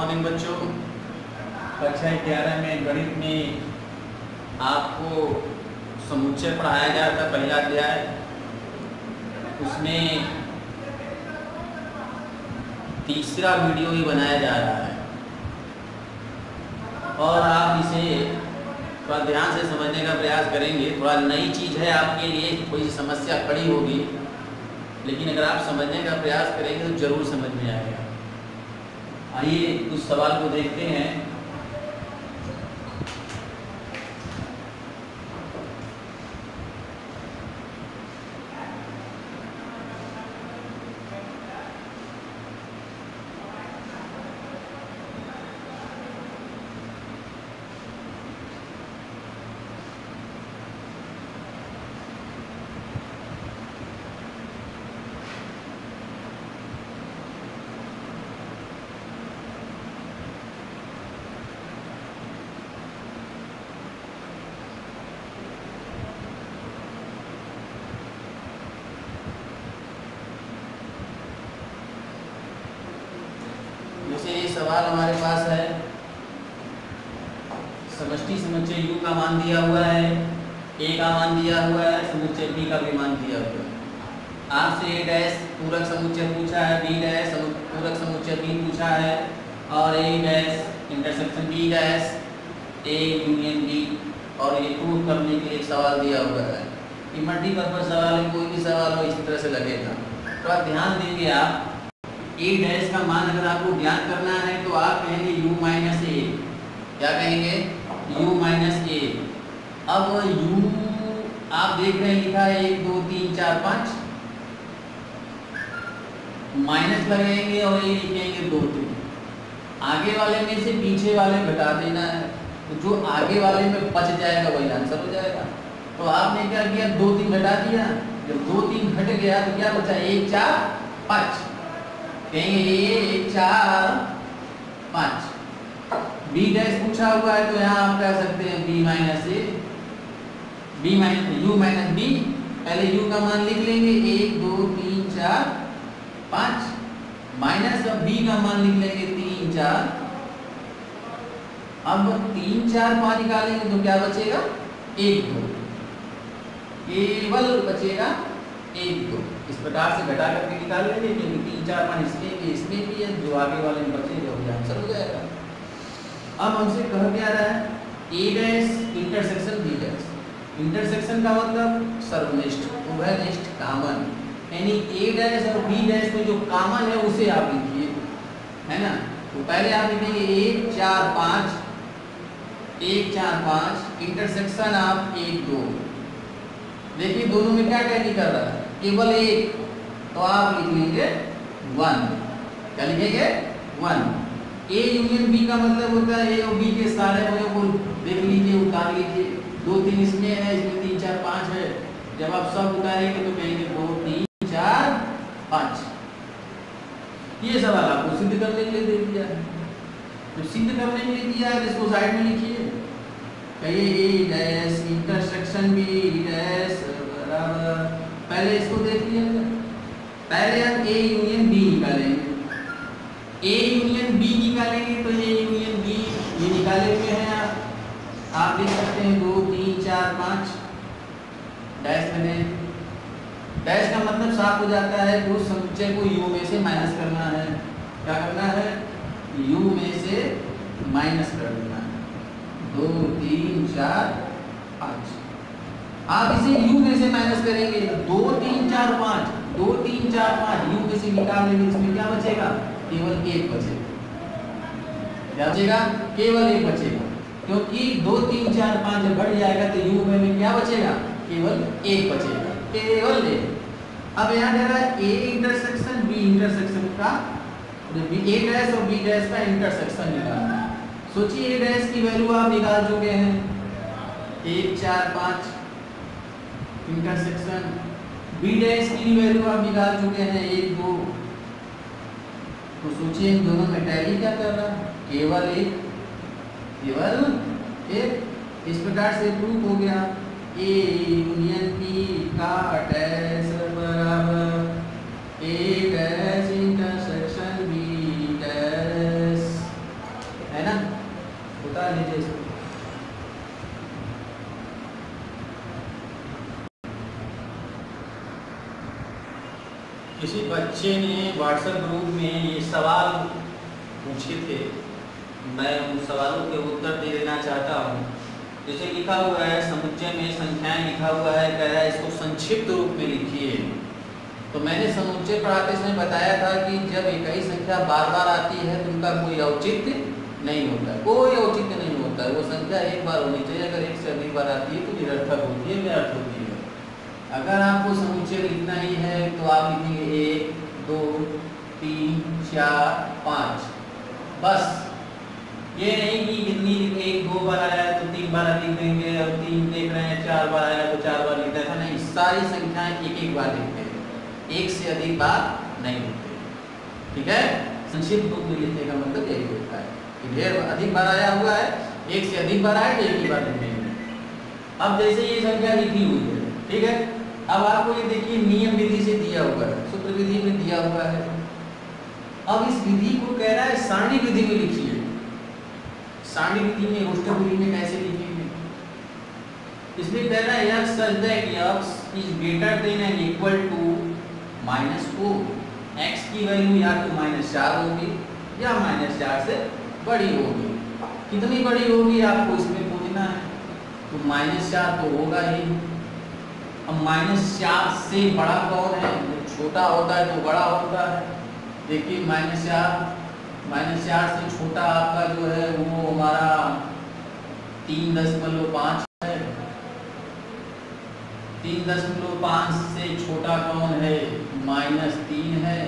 Morning बच्चों। कक्षा 11 में गणित में आपको समुच्चय पढ़ाया जा रहा था, पहला अध्याय। उसमें तीसरा वीडियो ही बनाया जा रहा है और आप इसे थोड़ा ध्यान से समझने का प्रयास करेंगे। थोड़ा नई चीज़ है आपके लिए, कोई समस्या खड़ी होगी, लेकिन अगर आप समझने का प्रयास करेंगे तो जरूर समझ में आएगा। आइए उस सवाल को देखते हैं। जैसे ये सवाल हमारे पास है, समष्टि समुच्चय U का मान दिया हुआ है, A का मान दिया हुआ है, समुच्चय B का भी मान दिया हुआ है। आपसे A डैश पूरक समुच्चय पूछा है, B डैश पूरक समुच्चय B पूछा है और A dash intersection B dash A union B, और ये प्रूव करने के लिए एक सवाल दिया हुआ है। ये मल्टीपर्पज सवाल है, कोई भी सवाल हो इसी तरह से लगेगा। तो आप ध्यान देंगे, आप A डैश का मान अगर आपको ज्ञात करना है तो आप कहेंगे U माइनस A। क्या कहेंगे? U minus A। अब U आप देख रहे हैं लिखा है 1 2 3 4 5, माइनस लगाएंगे और ये लिखेंगे 2 3। आगे वाले में से पीछे वाले घटा देना है, तो जो आगे वाले में बच जाएगा वही आंसर हो जाएगा। तो आपने क्या किया, 2 3 घटा दिया। जब 2 3 घट गया तो क्या बचा? 1 4 5। कहेंगे 1 4 5। B डैश पूछा हुआ है तो यहाँ आप कह सकते हैं B minus A, B minus U minus B। पहले U का मान लिख लेंगे 1 2 3 4 5, माइनस अब B का मान लिख लेंगे 3 4। अब 3 4 5 निकालेंगे तो क्या बचेगा? 1 2, केवल बचेगा 1 2। इस प्रकार से घटा करके निकाल लेंगे, क्योंकि 3 4 5 इसमें भी है, जो आगे वाले में बचेगा वो आंसर हो जाएगा। अब हमसे कहा क्या रहा है, A dash intersection B dash. Intersection का मतलब सर्वनिष्ठ, उभयनिष्ठ, कॉमन, यानी A डैश और B डैश में जो कॉमन है उसे आप लिखिए, है ना। तो पहले आप लिखेंगे 1 4 5, 1 4 5 इंटरसेक्शन आप 1 2। देखिए दोनों में क्या कैरी कर रहा है, केवल 1, तो आप लिख लेंगे 1। क्या लिखेंगे? 1। A यूनियन B का मतलब होता है A और B के सारे होने को देख लीजिए, उतार लीजिए। 2 3 इसमें है, इसमें 3 4 5 है। जब आप सब उतारेंगे तो कहेंगे 2 3 4 5। ये सवाल आपको सिद्ध करने के लिए दे दिया है। तो सिद्ध करने के लिए दिया है, इसको साइड में लिखिए। कहिए A dash intersection B dash बराबर, पहले इसको देख लिया। पहले हम A यूनियन B निकालेंगे। A यूनियन B निकालेंगे तो A यूनियन B ये निकाले हुए हैं आप देख सकते हैं 2 3 4 5 डैश में दें। डैश का मतलब साफ हो जाता है कि उस समुच्चय को U में से माइनस करना है। क्या करना है? U में से माइनस कर देना है। 2 3 4 5। आप इसे U में से माइनस करेंगे, 2 3 4 5, 2 3 4 5 U में से निकाल लेंगे, इसमें क्या बचेगा? केवल 1 बचेगा। क्या बचेगा? केवल 1 बचेगा, क्योंकि 2 3 4 5 जब बढ़ जाएगा तो U में क्या बचेगा? केवल 1 बचेगा, केवल 1। अब यहाँ दे रहा है A इंटरसेक्शन B इंटरसेक्शन का, A डैश और B डैश का इंटरसेक्शन निकालना है। सोचिए A डैश की वैल्यू आप निकाल चुके हैं 1 4 5 इंटरसेक्शन, B डैश की वैल्यू आप निकाल चुके हैं 1 2। तो सोचिए इन दोनों में टैली क्या कर रहा है? केवल 1, केवल 1। इस प्रकार से प्रूफ हो गया A यूनियन B का डैश बराबर A dash intersection B dash. निकाल लीजिए इसको। किसी बच्चे ने व्हाट्सएप ग्रुप में ये सवाल पूछे थे, मैं उन सवालों के उत्तर दे देना चाहता हूँ। जैसे लिखा हुआ है समुच्चय में संख्याएं लिखा हुआ है, कह रहा है इसको संक्षिप्त रूप में लिखिए। तो मैंने समुच्चय पढ़ाते समय बताया था कि जब एक ही संख्या बार बार आती है तो उनका कोई औचित्य नहीं होता, कोई औचित्य नहीं होता है। वो संख्या एक बार होनी चाहिए, अगर एक से अधिक बार आती है तो निरर्थक होती है, व्यर्थ होती है। अगर आपको समुच्चय लिखना ही है तो आप लिखेंगे 1 2 3 4 5, बस। ये नहीं कि कितनी 1 2 बार आया तो 3 बार लिख देंगे, और 3 देख रहे हैं 4 बार आया तो 4 बार लिखते हैं, ऐसा नहीं। सारी संख्याएं एक एक बार लिखते हैं, एक से अधिक बार नहीं लिखते। ठीक है, संक्षिप्त रूप में लिखने का मतलब यही होता है कि ढेर अधिक बार आया हुआ है, एक से अधिक बार आए तो एक ही बार लिखेंगे। अब जैसे ये संख्या लिखी हुई है, ठीक है, अब आपको ये देखिए नियम विधि से दिया हुआ है, सूत्र विधि में दिया हुआ है। अब इस विधि को कह रहा है सारणी विधि में लिखिए। सारणी विधि में, रोस्टर विधि में कैसे लिखेंगे? इसमें कह रहा है x such that x is greater than and equal to -4। x की वैल्यू या तो -4 होगी या -4 से बड़ी होगी। कितनी बड़ी होगी आपको इसमें पूछना है। तो -4 तो होगा ही। अब -4 से बड़ा कौन है? छोटा होता है तो बड़ा होता है। देखिए -4 से छोटा आपका जो है वो हमारा 3.5 है। 3.5 से छोटा कौन है? -3 है,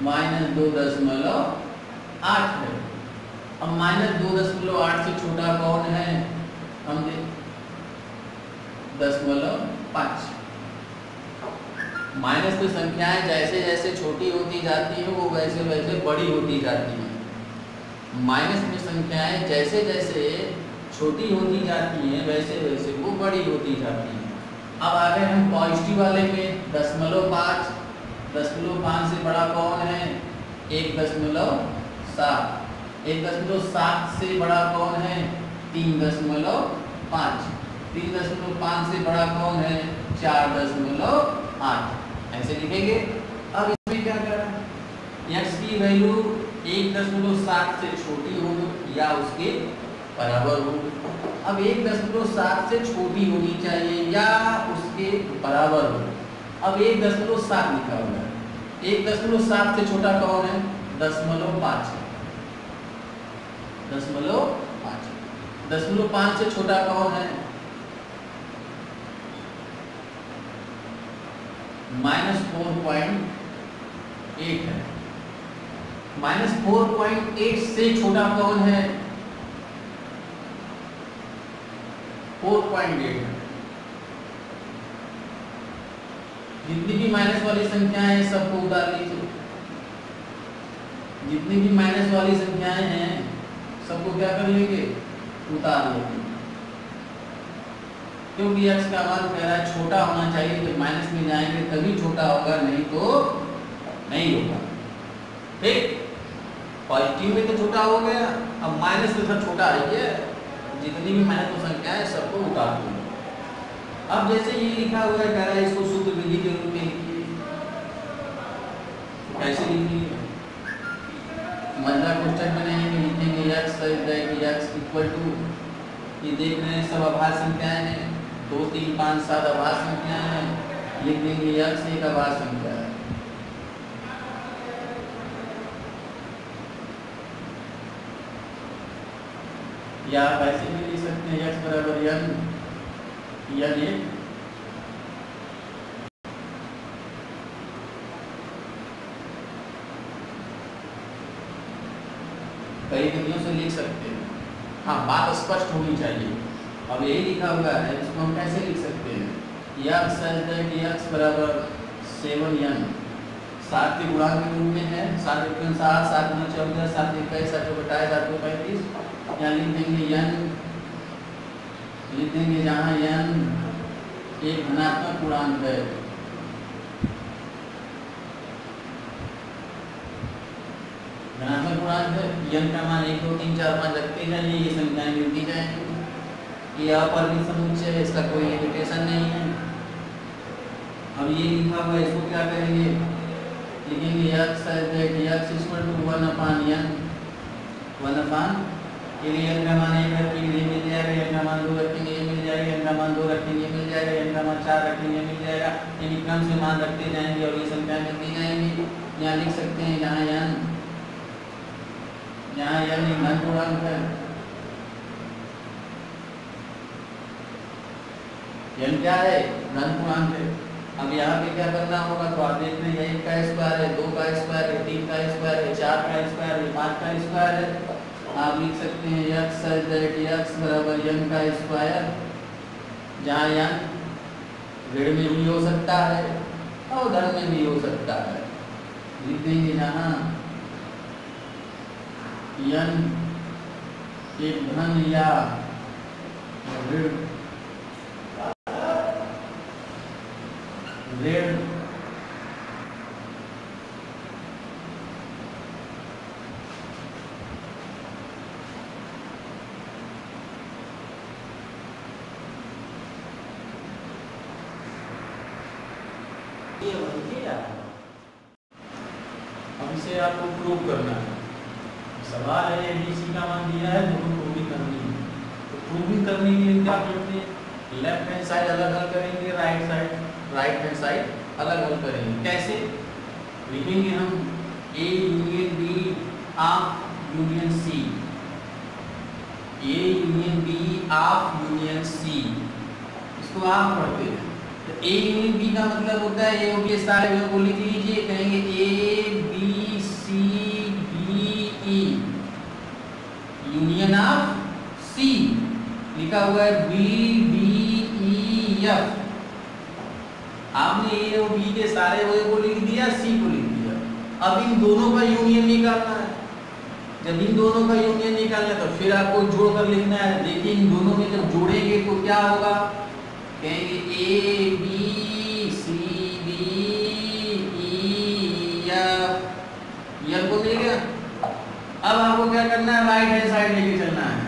-2.8 है। अब -2.8 से छोटा कौन है? हम 10.5। माइनस की संख्याएं जैसे जैसे छोटी होती जाती है वो वैसे वैसे बड़ी होती जाती हैं। माइनस में संख्याएं जैसे जैसे छोटी होती जाती हैं वैसे वैसे वो बड़ी होती जाती हैं। अब आ गए हम पॉजिटिव वाले में 0.5। 0.5 से बड़ा कौन है? 1.7। 1.7 से बड़ा कौन है? 3.5। 3.5 से बड़ा कौन है? 4.8। ऐसे लिखेंगे। अब इसमें क्या करना है? x की वैल्यू 1.7 से छोटी हो या उसके बराबर हो। अब 1.7 से छोटी होनी चाहिए या उसके बराबर हो। अब 1.7 लिखा हुआ है, 1.7 से छोटा कौन है? 0.5। 0.5 से छोटा कौन है? -4.8 है। -4.8 से छोटा कौन है? 4.8 है। जितनी भी माइनस वाली संख्याएं हैं सबको उतार लीजिए। जितनी भी माइनस वाली संख्याएं हैं सबको क्या कर लेंगे? उतार लेंगे। क्योंकि x का मान कह रहा है छोटा होना चाहिए, तो माइनस में जाएंगे तभी छोटा होगा, नहीं तो नहीं होगा। ठीक, पॉजिटिव में तो छोटा हो गया, अब माइनस में सब छोटा है। ये जितनी भी माइनस संख्या है सबको उतार दो। अब जैसे ये लिखा हुआ है, कह रहा है इसको सूत्र विधि के रूप में लिखिए। कैसे लिखिए? मध्य कोष्ठक बनाएंगे, लिखेंगे x इक्वल टू, ये देख रहे हैं सब आभाज्य संख्याएं हैं, 2 3 5 7 आभाज्य संख्याएं हैं। लिख देंगे x एक आभाज्य संख्या है। या आप ऐसे भी लिख सकते हैं x बराबर n एक। कई विधियों से लिख सकते हैं। हाँ, बात स्पष्ट होनी चाहिए। अब यही लिखा हुआ है, इसको हम कैसे लिख सकते हैं? x बराबर 7n 7 के गुणांक के रूप में है। 7 × 7 7 × 14 7 × 21 7 × 27 7 × 35। यहाँ लिख देंगे n, लिख देंगे जहाँ n एक धनात्मक पूर्णांक है। धनात्मक पूर्णांक है, n का मान 1 2 3 4 5 रखते जाइए, ये संख्याएं मिलती जाएंगी। ये अपरिमित समुच्चय है, इसका कोई लिमिटेशन नहीं है। अब ये लिखा हुआ है, इसको क्या करेंगे, लिखेंगे x इक्वल टू 1/n 1/, ये n का मान 1 रखेंगे ये मिल जाएगा, n का मान 2 रखेंगे ये मिल जाएगा, n का मान 2 रखेंगे ये मिल जाएगा, n का मान 4 रखेंगे ये मिल जाएगा। इन क्रम से मान रखते जाएंगे और ये संख्या मिलती जाएंगी। यहाँ लिख सकते हैं, यहाँ n एक धन पूर्णांक है, n क्या है, धन पूर्णांक है। अब यहाँ पे क्या करना होगा, तो आप देख रहे हैं 1 का स्क्वायर है, 2 का स्क्वायर है, 3 का स्क्वायर है, 4 का स्क्वायर है, 5 का स्क्वायर है। आप लिख सकते हैं x बराबर n का स्क्वायर, जहाँ n ऋण में भी हो सकता है और धन में भी हो सकता है। लिख देंगे जहाँ n एक धन या ऋण अब इसे आपको प्रूव करना है। सवाल है ABC का मान दिया है, दोनों प्रूविंग करनी है। तो प्रूविंग करने के लिए क्या करते हैं, लेफ्ट हैंड साइड अलग अलग करेंगे, राइट हैंड साइड अलग अलग करेंगे। कैसे लिखेंगे हम, A union B of union C, A union B of union C, इसको आप पढ़ते हैं। तो A यूनियन B का मतलब होता है, ये होगी सारे को लिख लीजिए, कहेंगे A B C D E union of C, लिखा हुआ है B D E F। आपने A और B के सारे वो को लिख दिया, C को लिख दिया। अब इन दोनों का यूनियन निकालना है। जब इन दोनों का यूनियन निकालना है तो फिर आपको जोड़कर लिखना है। देखिए इन दोनों में जब जोड़ेंगे तो क्या होगा, कहेंगे A B C D E F, यह को मिल गया। अब आपको क्या करना है, राइट हैंड साइड लेके चलना है।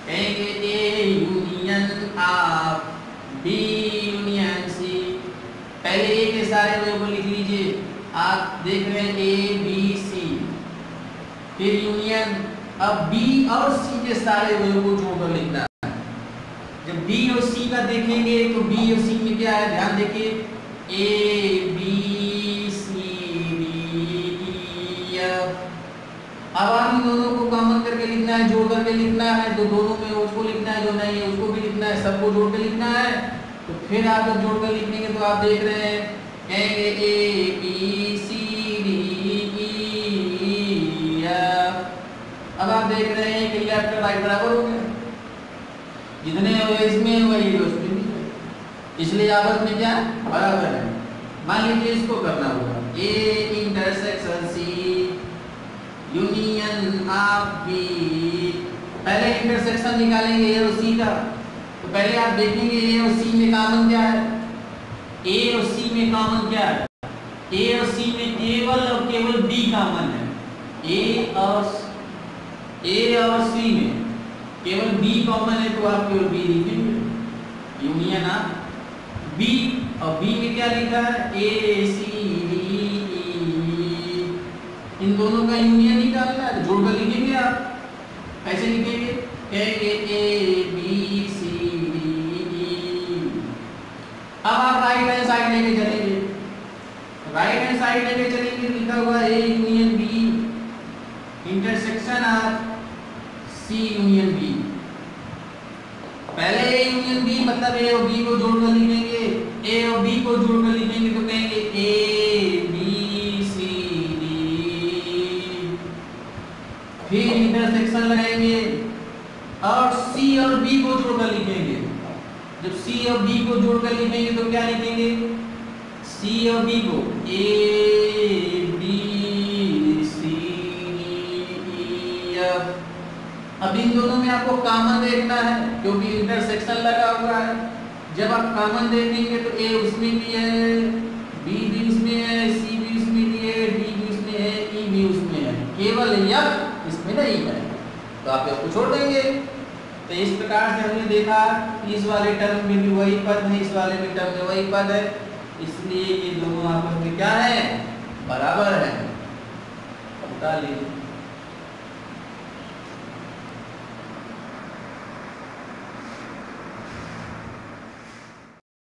कहेंगे A union of B union C, पहले A के सारे वैल्यू को लिख लीजिए। आप देख रहे हैं A B C, फिर यूनियन, अब B और C के सारे वैल्यू को जोड़कर लिखना है। जब B और C का देखेंगे तो B और C में क्या है, ध्यान देखिए, A B C D E F। अब आप इन दोनों को कॉमन करके लिखना है, जोड़ करके लिखना है। तो दोनों में उसको लिखना है, जो नहीं है उसको भी लिखना है, सबको जोड़ के लिखना है। तो फिर आप जब जोड़ कर लिखेंगे तो आप देख रहे हैं, कहेंगे A B C D E F। अब आप देख रहे हैं कि लेफ्ट और राइट बराबर हो गए, जितने इसमें वही उसमें भी है, इसलिए आपस में क्या बराबर है। मान लीजिए इसको करना होगा, A intersection C union of B। पहले इंटरसेक्शन निकालेंगे A और C का, तो पहले आप देखेंगे A और C में कॉमन क्या है। A और C में कॉमन क्या है, A और C में केवल B कॉमन है। A और C में केवल B कॉमन है, तो आप केवल B लिखेंगे, यूनियन ऑफ B। और B में क्या लिखा है, A C D E, इन दोनों का यूनियन निकालना है, जोड़कर लिखेंगे। आप ऐसे लिखेंगे, कहेंगे A B C D E। अब आप राइट हैंड साइड लेके चलेंगे, राइट हैंड साइड लेके चलेंगे, लिखा हुआ A union B intersection of C union B। पहले A यूनियन B मतलब A और B को जोड़कर लिखेंगे, A और B को जोड़कर लिखेंगे तो कहेंगे A B C D, फिर इंटरसेक्शन लगाएंगे और C और B को जोड़कर लिखेंगे। जब C और B को जोड़कर लिखेंगे तो क्या लिखेंगे, C और B को A B C D E F। अब इन दोनों में आपको कॉमन देखना है, क्योंकि इंटरसेक्शन लगा हुआ है। जब आप कॉमन देखेंगे तो A उसमें भी है, B भी उसमें है, C भी उसमें भी है, D भी उसमें है, E भी उसमें है। केवल केवल यफ इसमें नहीं है, तो आप इसको छोड़ देंगे। तो इस प्रकार से हमने देखा कि इस वाले टर्म में भी वही पद है, इस वाले में टर्म में वही पद है, इसलिए ये दोनों आपस में क्या है, बराबर है। अब उतार लीजिए।